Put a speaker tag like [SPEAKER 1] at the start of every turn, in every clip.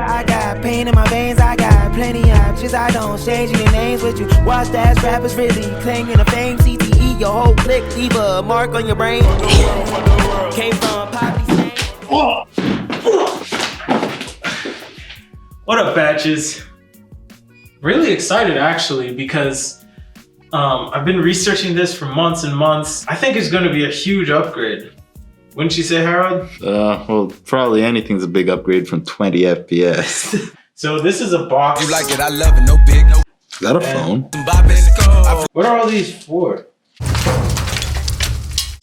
[SPEAKER 1] I got pain in my veins, I got plenty of options. I don't change any names with you. Watch that rappers really claiming the fame. CTE, your whole clique, leave a mark on your brain. Came from poverty.
[SPEAKER 2] What up, batches? Really excited actually because I've been researching this for months and months. I think it's going to be a huge upgrade. Wouldn't you say, Harold?
[SPEAKER 3] Well, probably anything's a big upgrade from 20 FPS.
[SPEAKER 2] So this is a box.
[SPEAKER 4] You like it, I love it, no big, no.
[SPEAKER 3] Is that a phone?
[SPEAKER 2] What are all these for?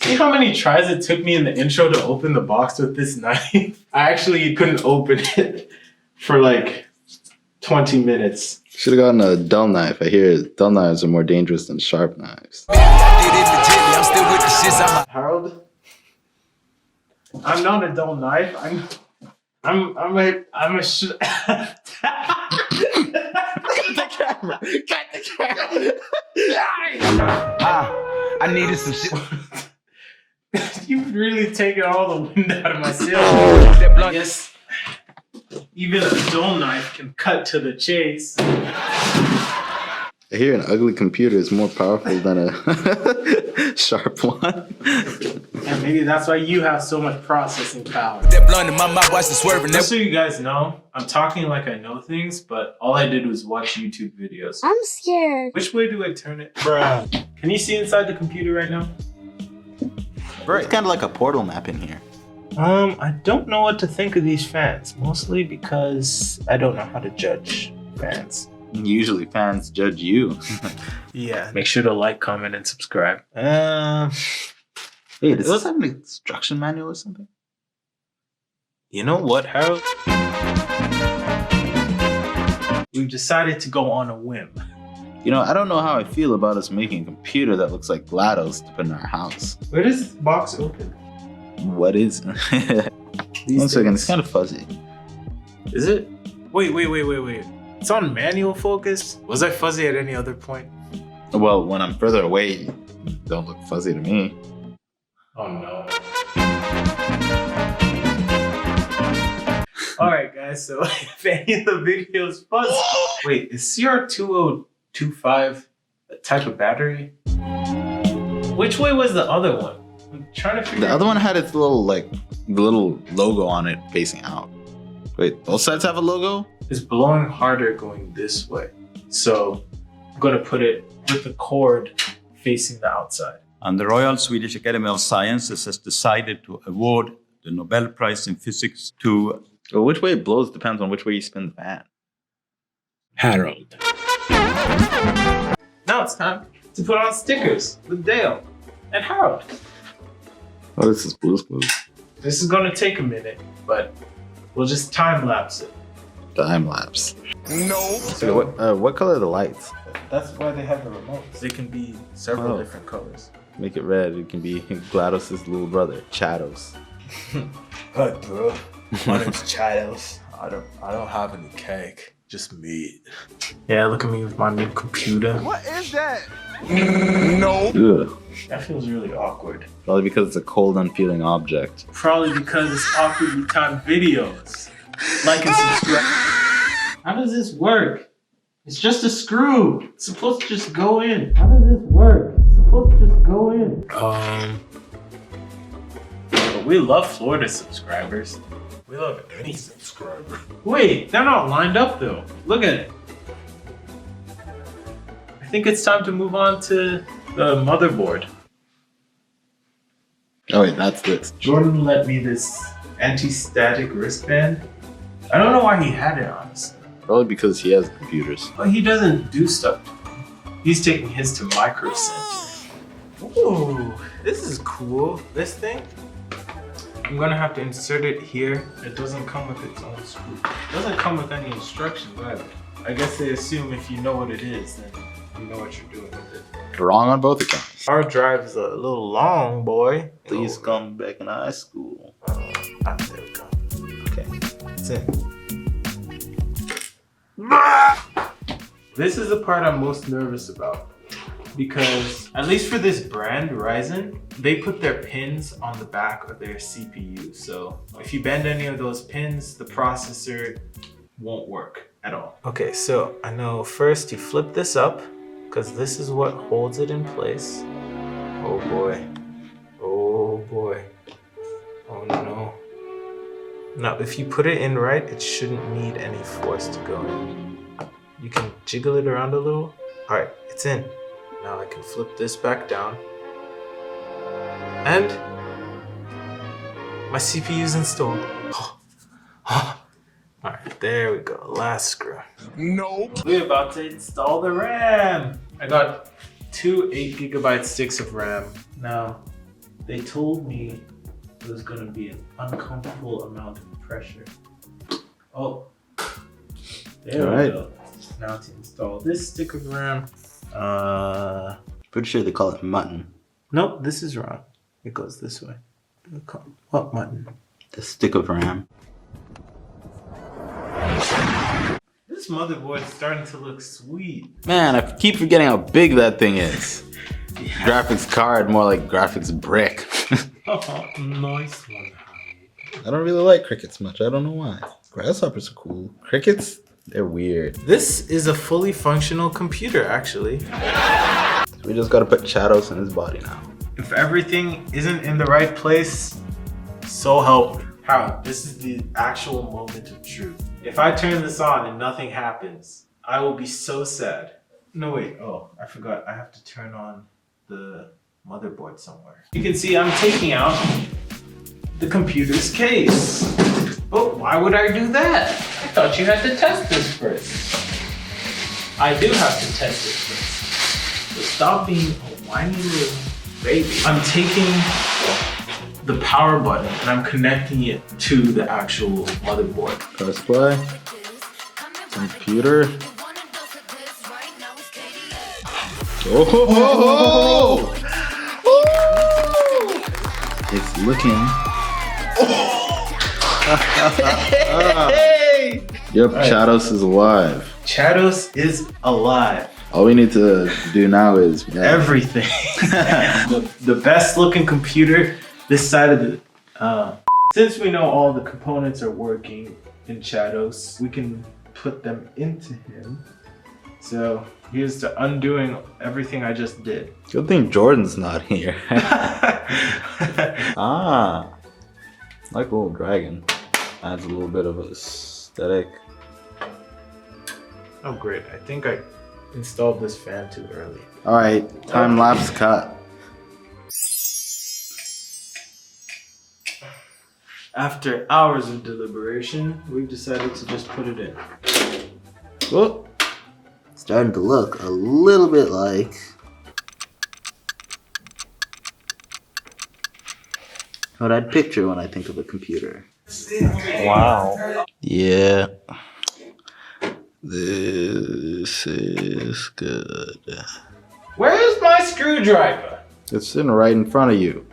[SPEAKER 2] See how many tries it took me in the intro to open the box with this knife? I actually couldn't open it for like 20 minutes.
[SPEAKER 3] Should have gotten a dull knife. I hear dull knives are more dangerous than sharp knives.
[SPEAKER 2] Harold? I'm not a dull knife. I'm a cut the camera. Cut the camera.
[SPEAKER 4] I needed some shit.
[SPEAKER 2] You've really taken all the wind out of my sails. Yes, even a dull knife can cut to the chase.
[SPEAKER 3] I hear an ugly computer is more powerful than a sharp one.
[SPEAKER 2] And maybe that's why you have so much processing power.
[SPEAKER 4] That blunt in my mouth, watch the swerving.
[SPEAKER 2] Just so you guys know, I'm talking like I know things, but all I did was watch YouTube videos.
[SPEAKER 5] I'm scared.
[SPEAKER 2] Which way do I turn it? Bruh. Can you see inside the computer right now?
[SPEAKER 3] It's kind of like a portal map in here.
[SPEAKER 2] I don't know what to think of these fans, mostly because I don't know how to judge fans.
[SPEAKER 3] Usually fans judge you.
[SPEAKER 2] Yeah. Make sure to like, comment, and subscribe.
[SPEAKER 3] Hey, does this have an instruction manual or something?
[SPEAKER 2] You know what, Harold? We've decided to go on a whim.
[SPEAKER 3] You know, I don't know how I feel about us making a computer that looks like GLaDOS to put in our house.
[SPEAKER 2] Where does this box open?
[SPEAKER 3] What is it? One second, it's kind of fuzzy.
[SPEAKER 2] Is it? Wait. It's on manual focus? Was I fuzzy at any other point?
[SPEAKER 3] Well, when I'm further away, you don't look fuzzy to me.
[SPEAKER 2] Oh no. Alright guys, so if any of the videos fuzzy... Wait, is CR2025 a type of battery? Which way was the other one? I'm trying to figure out...
[SPEAKER 3] The other one had its little, like, little logo on it facing out. Wait, both sides have a logo?
[SPEAKER 2] It's blowing harder going this way. So I'm gonna put it with the cord facing the outside.
[SPEAKER 6] And the Royal Swedish Academy of Sciences has decided to award the Nobel Prize in Physics to...
[SPEAKER 3] Well, which way it blows depends on which way you spin the fan.
[SPEAKER 2] Harold. Now it's time to put on stickers with Dale and Harold.
[SPEAKER 3] Oh, this is Blue's Clues.
[SPEAKER 2] This is gonna take a minute, but we'll just time lapse it.
[SPEAKER 3] Time lapse.
[SPEAKER 4] No.
[SPEAKER 3] So what color are the lights?
[SPEAKER 2] That's why they have the remotes. They can be several different colors.
[SPEAKER 3] Make it red. It can be GLaDOS' little brother, Chados.
[SPEAKER 7] Hi, bro. My name's Chados. I don't have any cake, just meat.
[SPEAKER 2] Yeah, look at me with my new computer.
[SPEAKER 4] What is that? No.
[SPEAKER 3] Ugh.
[SPEAKER 2] That feels really awkward.
[SPEAKER 3] Probably because it's a cold, unfeeling object.
[SPEAKER 2] Probably because it's awkwardly timed videos. Like and subscribe. How does this work? It's just a screw. It's supposed to just go in. How does this work? It's supposed to just go in. But we love Florida subscribers. We love any subscriber. Wait, they're not lined up though. Look at it. I think it's time to move on to the motherboard.
[SPEAKER 3] Oh wait, that's this.
[SPEAKER 2] Jordan lent me this anti-static wristband. I don't know why he had it, honestly.
[SPEAKER 3] Probably because he has computers.
[SPEAKER 2] But he doesn't do stuff to me. He's taking his to Microcenter. Ooh, this is cool. This thing? I'm gonna have to insert it here. It doesn't come with its own screw. It doesn't come with any instructions either. I guess they assume if you know what it is, then You know what you're doing with it.
[SPEAKER 3] Wrong on both accounts.
[SPEAKER 2] Our drive is a little long, boy.
[SPEAKER 3] Please come back in high school.
[SPEAKER 2] There we go.
[SPEAKER 3] Okay.
[SPEAKER 2] That's it. This is the part I'm most nervous about. Because, at least for this brand, Ryzen, they put their pins on the back of their CPU. So if you bend any of those pins, the processor won't work at all. Okay, so I know first you flip this up, because this is what holds it in place. Oh boy. Oh boy. Oh no. Now, if you put it in right, it shouldn't need any force to go in. You can jiggle it around a little. All right, it's in. Now I can flip this back down. And my CPU's installed. All right, there we go, last screw.
[SPEAKER 4] Nope.
[SPEAKER 2] We're about to install the RAM. I got two 8GB sticks of RAM. Now, they told me it was gonna be an uncomfortable amount of pressure. Oh, there we go. Now to install this stick of RAM.
[SPEAKER 3] Pretty sure they call it mutton.
[SPEAKER 2] Nope, this is wrong. It goes this way. What mutton?
[SPEAKER 3] The stick of RAM.
[SPEAKER 2] This motherboard is starting to look sweet.
[SPEAKER 3] Man, I keep forgetting how big that thing is. Graphics card, more like graphics brick.
[SPEAKER 2] Oh, nice one, Harry.
[SPEAKER 3] I don't really like crickets much. I don't know why. Grasshoppers are cool. Crickets, they're weird.
[SPEAKER 2] This is a fully functional computer, actually.
[SPEAKER 3] So we just gotta put shadows in his body now.
[SPEAKER 2] If everything isn't in the right place, so help. How? This is the actual moment of truth. If I turn this on and nothing happens, I will be so sad. No, wait. Oh, I forgot. I have to turn on the motherboard somewhere. You can see I'm taking out the computer's case. But why would I do that? I thought you had to test this first. I do have to test it first. So stop being a whiny little baby. I'm taking the power button and I'm connecting it to the actual motherboard.
[SPEAKER 3] Press play. Computer. Oh! It's looking. Yep, Chados is alive.
[SPEAKER 2] Chados is alive.
[SPEAKER 3] All we need to do now is
[SPEAKER 2] Everything. the best looking computer this side of the... Since we know all the components are working in Chados, we can put them into him. So here's to undoing everything I just did.
[SPEAKER 3] Good thing Jordan's not here. Like a little dragon. Adds a little bit of aesthetic.
[SPEAKER 2] Oh great, I think I installed this fan too early.
[SPEAKER 3] Alright, time lapse cut.
[SPEAKER 2] After hours of deliberation, we've decided to just put it in.
[SPEAKER 3] Oh, starting to look a little bit like what I'd picture when I think of a computer.
[SPEAKER 2] Wow.
[SPEAKER 3] Yeah. This is good.
[SPEAKER 2] Where's my screwdriver?
[SPEAKER 3] It's sitting right in front of you.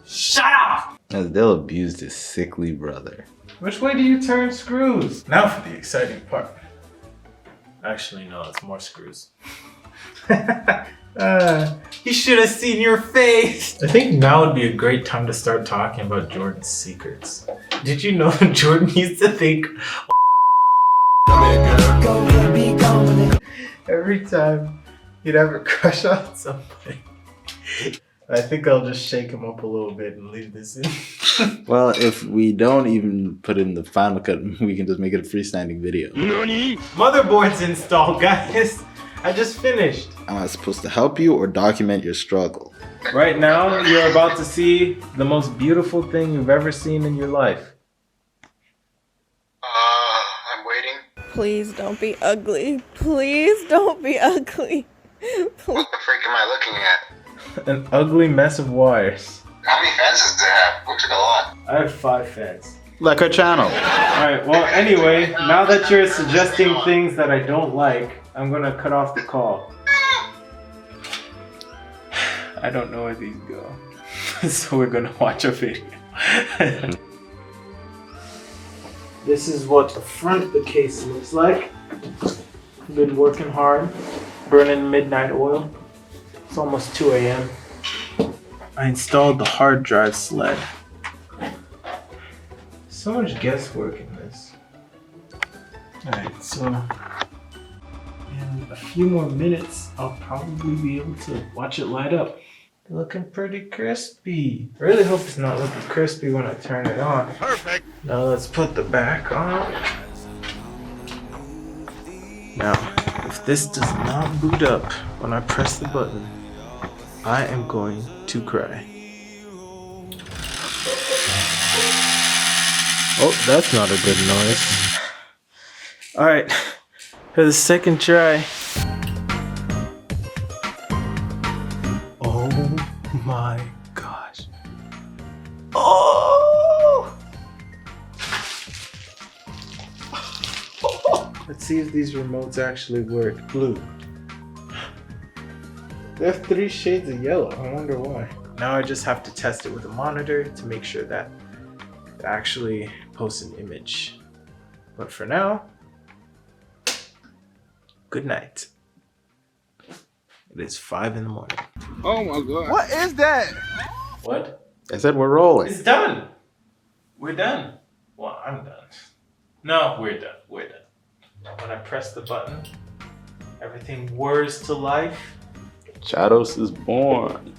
[SPEAKER 2] Shut up!
[SPEAKER 3] As they'll abuse this sickly brother.
[SPEAKER 2] Which way do you turn screws? Now for the exciting part. Actually, no, it's more screws. You should have seen your face. I think now would be a great time to start talking about Jordan's secrets. Did you know Jordan used to think every time he'd have a crush on somebody? I think I'll just shake him up a little bit and leave this in.
[SPEAKER 3] Well, if we don't even put it in the final cut, we can just make it a freestanding video.
[SPEAKER 2] Motherboard's installed, guys. I just finished.
[SPEAKER 3] Am I supposed to help you or document your struggle?
[SPEAKER 2] Right now, you're about to see the most beautiful thing you've ever seen in your life.
[SPEAKER 5] I'm waiting.
[SPEAKER 8] Please don't be ugly. Please don't be ugly.
[SPEAKER 5] What the freak am I looking at?
[SPEAKER 2] An ugly mess of wires.
[SPEAKER 5] How many fans does it have? Looks like a lot.
[SPEAKER 2] I have 5 fans.
[SPEAKER 3] Like our channel.
[SPEAKER 2] Alright, well anyway, now that you're suggesting things that I don't like, I'm gonna cut off the call. I don't know where these go. So we're gonna watch a video. This is what the front of the case looks like. Been working hard, burning midnight oil. It's almost 2 a.m. I installed the hard drive sled. So much guesswork in this. Alright, so in a few more minutes, I'll probably be able to watch it light up. They're looking pretty crispy. I really hope it's not looking crispy when I turn it on. Perfect. Now let's put the back on. Now, if this does not boot up when I press the button, I am going to cry. Oh, that's not a good noise. Alright, for the second try. Oh my gosh. Oh! Let's see if these remotes actually work. Blue. They have 3 shades of yellow. I wonder why. Now I just have to test it with a monitor to make sure that it actually posts an image. But for now, good night. It is 5 in the morning.
[SPEAKER 4] Oh my god.
[SPEAKER 7] What is that?
[SPEAKER 2] What?
[SPEAKER 3] I said we're rolling.
[SPEAKER 2] It's done. We're done. Well, I'm done. No, we're done. We're done. When I press the button, everything whirs to life.
[SPEAKER 3] Shadows is born.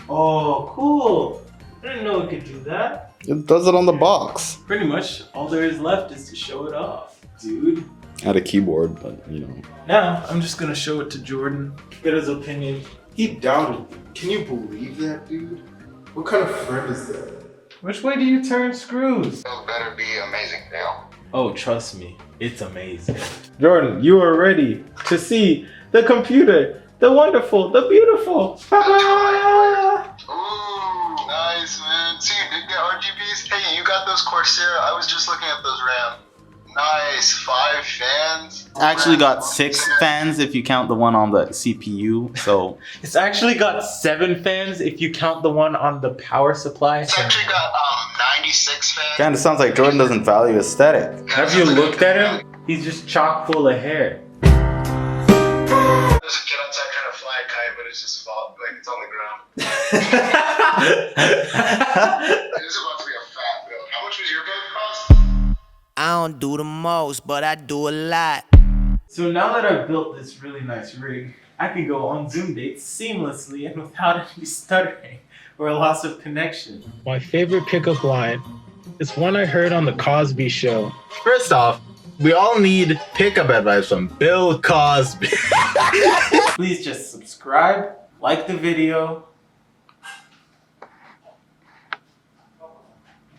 [SPEAKER 2] Oh, cool. I didn't know it could do that.
[SPEAKER 3] It does it on the box.
[SPEAKER 2] Pretty much all there is left is to show it off, dude.
[SPEAKER 3] I had a keyboard, but you know.
[SPEAKER 2] Now, I'm just gonna show it to Jordan, get his opinion. He doubted. Can you believe that, dude? What kind of friend is that? Which way do you turn screws?
[SPEAKER 5] It better be amazing, Dale.
[SPEAKER 2] Oh, trust me, it's amazing. Jordan, you are ready to see the computer, the wonderful, the beautiful.
[SPEAKER 5] Ooh, nice, man. See, you did get RGBs? Hey, you got those Corsair? I was just looking at those RAM. Nice, 5 fans.
[SPEAKER 3] I actually got 6 fans if you count the one on the CPU, so.
[SPEAKER 2] It's actually got 7 fans if you count the one on the power supply.
[SPEAKER 5] It's actually got 96 fans.
[SPEAKER 3] Kinda sounds like Jordan doesn't value aesthetic.
[SPEAKER 2] Have you looked at him? He's just chock full of hair.
[SPEAKER 5] There's a kid outside trying to fly a kite, but it's just like it's on the ground. This is about to be a fat bill. How much was your bill cost?
[SPEAKER 1] I don't do the most, but I do a lot.
[SPEAKER 2] So now that I've built this really nice rig, I can go on Zoom dates seamlessly and without any stuttering or a loss of connection. My favorite pickup line is one I heard on the Cosby Show.
[SPEAKER 7] First off, we all need pickup advice from Bill Cosby.
[SPEAKER 2] Please just subscribe, like the video,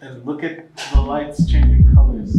[SPEAKER 2] and look at the lights changing colors.